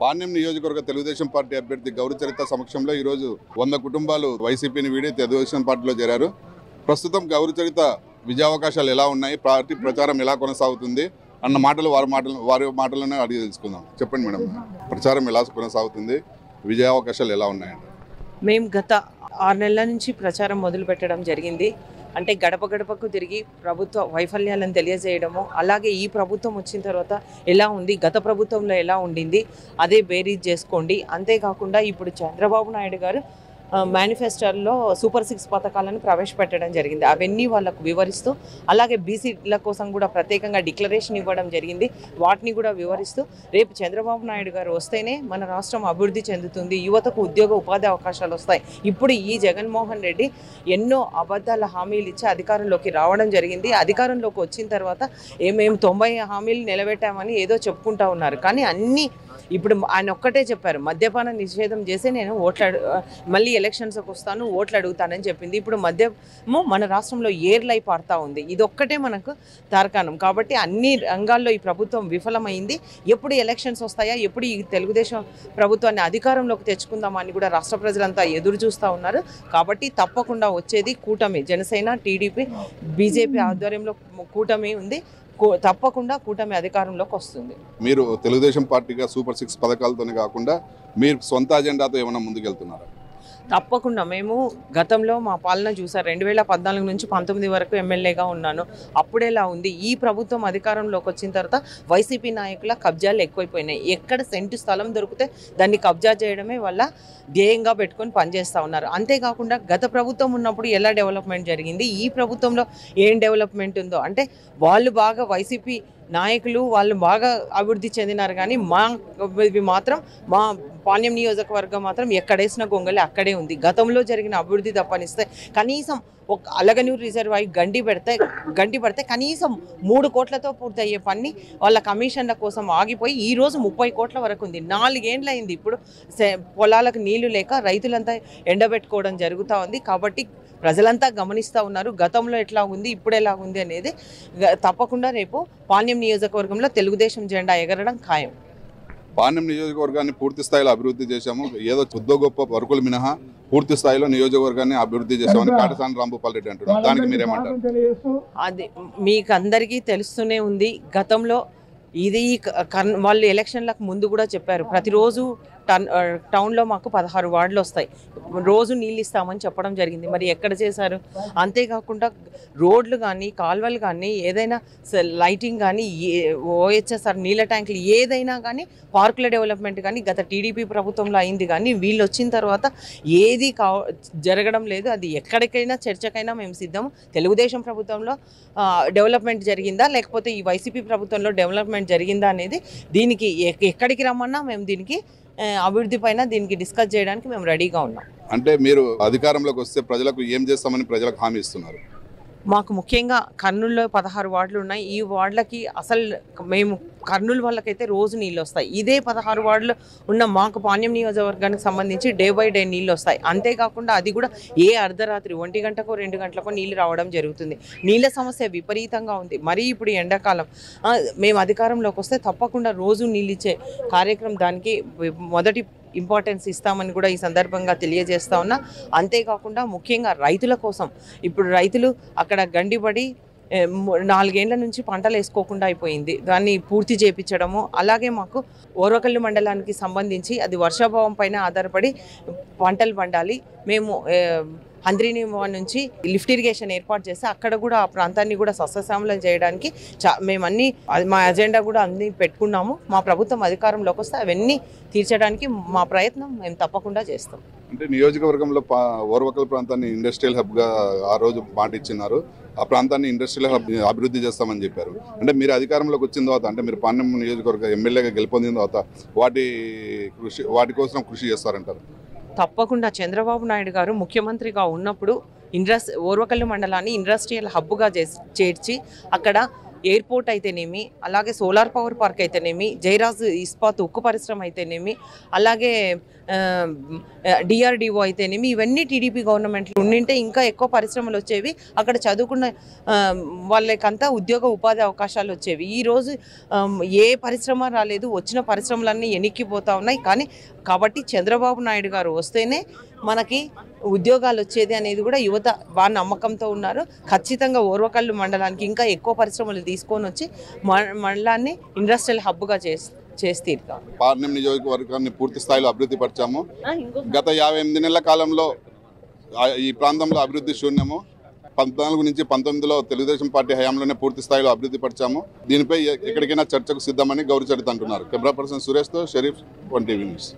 పాణ్యం నియోజకవర్గ తెలుగుదేశం పార్టీ అభ్యర్థి గౌరీ చరిత సమక్షంలో ఈరోజు 100 కుటుంబాలు వైసీపీని వీడి తెలుగుదేశం పార్టీలో చేరారు. ప్రస్తుతం గౌరీ చరిత విజయావకాశాలు ఎలా ఉన్నాయి, పార్టీ ప్రచారం ఎలా కొనసాగుతుంది అన్న మాటలు వారి మాటల్లోనే అడిగి తెలుసుకుందాం. చెప్పండి మేడం, ప్రచారం ఎలా కొనసాగుతుంది, విజయావకాశాలు ఎలా ఉన్నాయండి? మేము గత 6 నెలల నుంచి ప్రచారం మొదలు పెట్టడం జరిగింది. అంటే గడప గడపకు తిరిగి ప్రభుత్వ వైఫల్యాలను తెలియజేయడము, అలాగే ఈ ప్రభుత్వం వచ్చిన తర్వాత ఎలా ఉంది, గత ప్రభుత్వంలో ఎలా ఉండింది అదే బేరీజ్ చేసుకోండి. అంతేకాకుండా ఇప్పుడు చంద్రబాబు నాయుడు గారు మేనిఫెస్టోలో సూపర్ 6 పథకాలను ప్రవేశపెట్టడం జరిగింది. అవన్నీ వాళ్ళకు వివరిస్తూ, అలాగే బీసీల కోసం కూడా ప్రత్యేకంగా డిక్లరేషన్ ఇవ్వడం జరిగింది. వాటిని కూడా వివరిస్తూ రేపు చంద్రబాబు నాయుడు గారు వస్తేనే మన రాష్ట్రం అభివృద్ధి చెందుతుంది, యువతకు ఉద్యోగ ఉపాధి అవకాశాలు వస్తాయి. ఇప్పుడు ఈ జగన్మోహన్ రెడ్డి ఎన్నో అబద్ధాల హామీలు ఇచ్చి అధికారంలోకి రావడం జరిగింది. అధికారంలోకి వచ్చిన తర్వాత మేము 90 హామీలు నిలబెట్టామని ఏదో చెప్పుకుంటా ఉన్నారు. కానీ అన్నీ ఇప్పుడు ఆయన ఒక్కటే చెప్పారు, మద్యపాన నిషేధం చేసి నేను మళ్ళీ ఎలక్షన్స్కి వస్తాను, ఓట్లు అడుగుతానని చెప్పింది. ఇప్పుడు మద్యము మన రాష్ట్రంలో ఏర్లై పారుతూ ఉంది. ఇదొక్కటే మనకు తార్కాణం. కాబట్టి అన్ని రంగాల్లో ఈ ప్రభుత్వం విఫలమైంది. ఎప్పుడు ఎలక్షన్స్ వస్తాయా, ఎప్పుడు ఈ తెలుగుదేశం ప్రభుత్వాన్ని అధికారంలోకి తెచ్చుకుందామని కూడా రాష్ట్ర ప్రజలంతా ఎదురు చూస్తూ ఉన్నారు. కాబట్టి తప్పకుండా వచ్చేది కూటమి, జనసేన, టీడీపీ, బీజేపీ ఆధ్వర్యంలో కూటమి ఉంది. తప్పకుండా కూటమి అధికారంలోకి వస్తుంది. మీరు తెలుగుదేశం పార్టీగా సూపర్ 6 పథకాలతోనే కాకుండా మీరు సొంత అజెండాతో ఏమైనా ముందుకెళ్తున్నారా? తప్పకుండా. మేము గతంలో మా పాలన చూసారు. 2014 నుంచి 19 వరకు ఎమ్మెల్యేగా ఉన్నాను. అప్పుడేలా ఉంది. ఈ ప్రభుత్వం అధికారంలోకి వచ్చిన తర్వాత వైసీపీ నాయకుల కబ్జాలు ఎక్కువైపోయినాయి. ఎక్కడ సెంటు స్థలం దొరికితే దాన్ని కబ్జా చేయడమే వల్ల ధ్యేయంగా పెట్టుకొని పనిచేస్తూ ఉన్నారు. అంతేకాకుండా గత ప్రభుత్వం ఉన్నప్పుడు ఎలా డెవలప్మెంట్ జరిగింది, ఈ ప్రభుత్వంలో ఏం డెవలప్మెంట్ ఉందో, అంటే వాళ్ళు బాగా వైసీపీ నాయకులు వాళ్ళు బాగా అభివృద్ధి చెందినారు. కానీ మా పాణ్యం నియోజకవర్గం మాత్రం ఎక్కడేసిన గొంగలి అక్కడే ఉంది. గతంలో జరిగిన అభివృద్ధి తప్పనిస్తే కనీసం ఒక అలగనూరు రిజర్వాయర్ గంటి పడితే కనీసం 3 కోట్లతో పూర్తయ్యే పని వాళ్ళ కమిషన్ల కోసం ఆగిపోయి ఈరోజు 30 కోట్ల వరకు ఉంది. 4 ఏళ్ళు అయింది. ఇప్పుడు పొలాలకు నీళ్లు లేక రైతులంతా ఎండబెట్టుకోవడం జరుగుతూ ఉంది. కాబట్టి ప్రజలంతా గమనిస్తూ ఉన్నారు గతంలో ఎట్లా ఉంది, ఇప్పుడు ఎలా ఉంది అనేది. తప్పకుండా రేపు పాణ్యం నియోజకవర్గంలో తెలుగుదేశం జెండా ఎగరడం ఖాయం. పాణ్యం నియోజకవర్గాన్ని పూర్తి స్థాయిలో అభివృద్ధి చేశాము, ఏదో కొద్దో గొప్ప వర్కులు మినహా పూర్తి స్థాయిలో నియోజకవర్గాన్ని అభివృద్ధి చేశామని కాటసాని రాంభూపాల్ రెడ్డి అంటున్నారు. దానికి మీరేమంటారు? అది మీకు అందరికీ తెలుస్తూనే ఉంది. గతంలో ఇది వాళ్ళు ఎలక్షన్లకు ముందు కూడా చెప్పారు, ప్రతిరోజు టౌన్లో మాకు 16 వార్డులు వస్తాయి, రోజు నీళ్ళు ఇస్తామని చెప్పడం జరిగింది. మరి ఎక్కడ చేశారు? అంతేకాకుండా రోడ్లు కానీ కాల్వలు కానీ ఏదైనా లైటింగ్ కానీ ఓహెచ్ఎస్ఆర్ నీళ్ళ ట్యాంకులు ఏదైనా కానీ పార్కుల డెవలప్మెంట్ కానీ గత టీడీపీ ప్రభుత్వంలో అయింది. కానీ వీళ్ళు వచ్చిన తర్వాత ఏది జరగడం లేదు. అది ఎక్కడికైనా చర్చకైనా మేము సిద్ధము. తెలుగుదేశం ప్రభుత్వంలో డెవలప్మెంట్ జరిగిందా లేకపోతే ఈ వైసీపీ ప్రభుత్వంలో డెవలప్మెంట్ జరిగిందా అనేది దీనికి ఎక్కడికి రమ్మన్నా మేము దీనికి అభివృద్ధి పైన దీనికి డిస్కస్ చేయడానికి మేము రెడీగా ఉన్నాం. అంటే మీరు అధికారంలోకి వస్తే ప్రజలకు ఏం చేస్తామని ప్రజలకు హామీ ఇస్తున్నారు? మాకు ముఖ్యంగా కర్నూలులో 16 వార్డులు ఉన్నాయి. ఈ వార్డులకి అసలు మేము కర్నూలు వాళ్ళకైతే రోజు నీళ్ళు వస్తాయి. ఇదే 16 వార్డులు ఉన్న మాకు పాణ్యం నియోజకవర్గానికి సంబంధించి డే బై డే నీళ్ళు వస్తాయి. అంతేకాకుండా అది కూడా అర్ధరాత్రి 1 గంటకో 2 గంటలకో నీళ్ళు రావడం జరుగుతుంది. నీళ్ళ సమస్య విపరీతంగా ఉంది. మరీ ఇప్పుడు ఎండాకాలం మేము అధికారంలోకి వస్తే తప్పకుండా రోజు నీళ్ళు ఇచ్చే కార్యక్రమం దానికి మొదటి ఇంపార్టెన్స్ ఇస్తామని కూడా ఈ సందర్భంగా తెలియజేస్తా ఉన్నా. అంతేకాకుండా ముఖ్యంగా రైతుల కోసం ఇప్పుడు రైతులు అక్కడ గండిపడి 4 ఏళ్ల నుంచి పంటలు వేసుకోకుండా అయిపోయింది. దాన్ని పూర్తి చేయించడము, అలాగే మాకు ఓర్వకల్లు మండలానికి సంబంధించి అది వర్షాభావం పైన ఆధారపడి పంటలు పండాలి. మేము హంద్రీని నుంచి లిఫ్ట్ ఇరిగేషన్ ఏర్పాటు చేసి అక్కడ కూడా ఆ ప్రాంతాన్ని కూడా సస్యశ్యామలం చేయడానికి మేమన్నీ మా ఎజెండా కూడా అన్నీ పెట్టుకున్నాము. మా ప్రభుత్వం అధికారంలోకి వస్తే అవన్నీ తీర్చడానికి మా ప్రయత్నం మేము తప్పకుండా చేస్తాం. అంటే నియోజకవర్గంలో ఓర్వకల్ ప్రాంతాన్ని ఇండస్ట్రియల్ హబ్గా ఆ రోజు మాట ఇచ్చినారు. ఆ ప్రాంతాన్ని ఇండస్ట్రియల్ హబ్ అభివృద్ధి చేస్తామని చెప్పారు. అంటే మీరు అధికారంలోకి వచ్చిన తర్వాత, అంటే మీరు పాణ్యం నియోజకవర్గ ఎమ్మెల్యేగా గెలుపొందిన తర్వాత వాటి కోసం కృషి చేస్తారంటారు? తప్పకుండా. చంద్రబాబు నాయుడు గారు ముఖ్యమంత్రిగా ఉన్నప్పుడు ఓర్వకల్లు మండలాన్ని ఇండస్ట్రియల్ హబ్గా చేర్చి అక్కడ ఎయిర్పోర్ట్ అయితేనేమి, అలాగే సోలార్ పవర్ పార్క్ అయితేనేమి, జైరాజ్ ఇస్పాత్ ఉక్కు పరిశ్రమ అయితేనేమి, అలాగే డిఆర్డిఓ అయితేనేమి, ఇవన్నీ టీడీపీ గవర్నమెంట్లో ఉండింటే ఇంకా ఎక్కువ పరిశ్రమలు వచ్చేవి. అక్కడ చదువుకున్న వాళ్ళకంతా ఉద్యోగ ఉపాధి అవకాశాలు వచ్చేవి. ఈరోజు ఏ పరిశ్రమ రాలేదు, వచ్చిన పరిశ్రమలన్నీ ఎనిక్కిపోతూ ఉన్నాయి. కాబట్టి చంద్రబాబు నాయుడు గారు వస్తేనే మనకి ఉద్యోగాలు వచ్చేది అనేది కూడా యువత బాగా నమ్మకంతో ఉన్నారు. ఖచ్చితంగా ఓర్వకల్లు మండలానికి ఇంకా ఎక్కువ పరిశ్రమలు తీసుకొని వచ్చి మండలాన్ని ఇండస్ట్రియల్ హబ్గా చేసి తీరుతాం. పార్లమెంట్ నియోజకవర్గాన్ని పూర్తి స్థాయిలో అభివృద్ధి పరిచాము. గత 58 నెలల కాలంలో ఈ ప్రాంతంలో అభివృద్ధి శూన్యము. 14 నుంచి 19లో తెలుగుదేశం పార్టీ హయాంలోనే పూర్తి స్థాయిలో అభివృద్ధి పరిచాము. దీనిపై ఎక్కడికైనా చర్చకు సిద్ధమని గౌరవ చరిత అంటున్నారు. కెమెరా పర్సన్ సురేష్తో షరీఫ్, 1 టీవీ న్యూస్.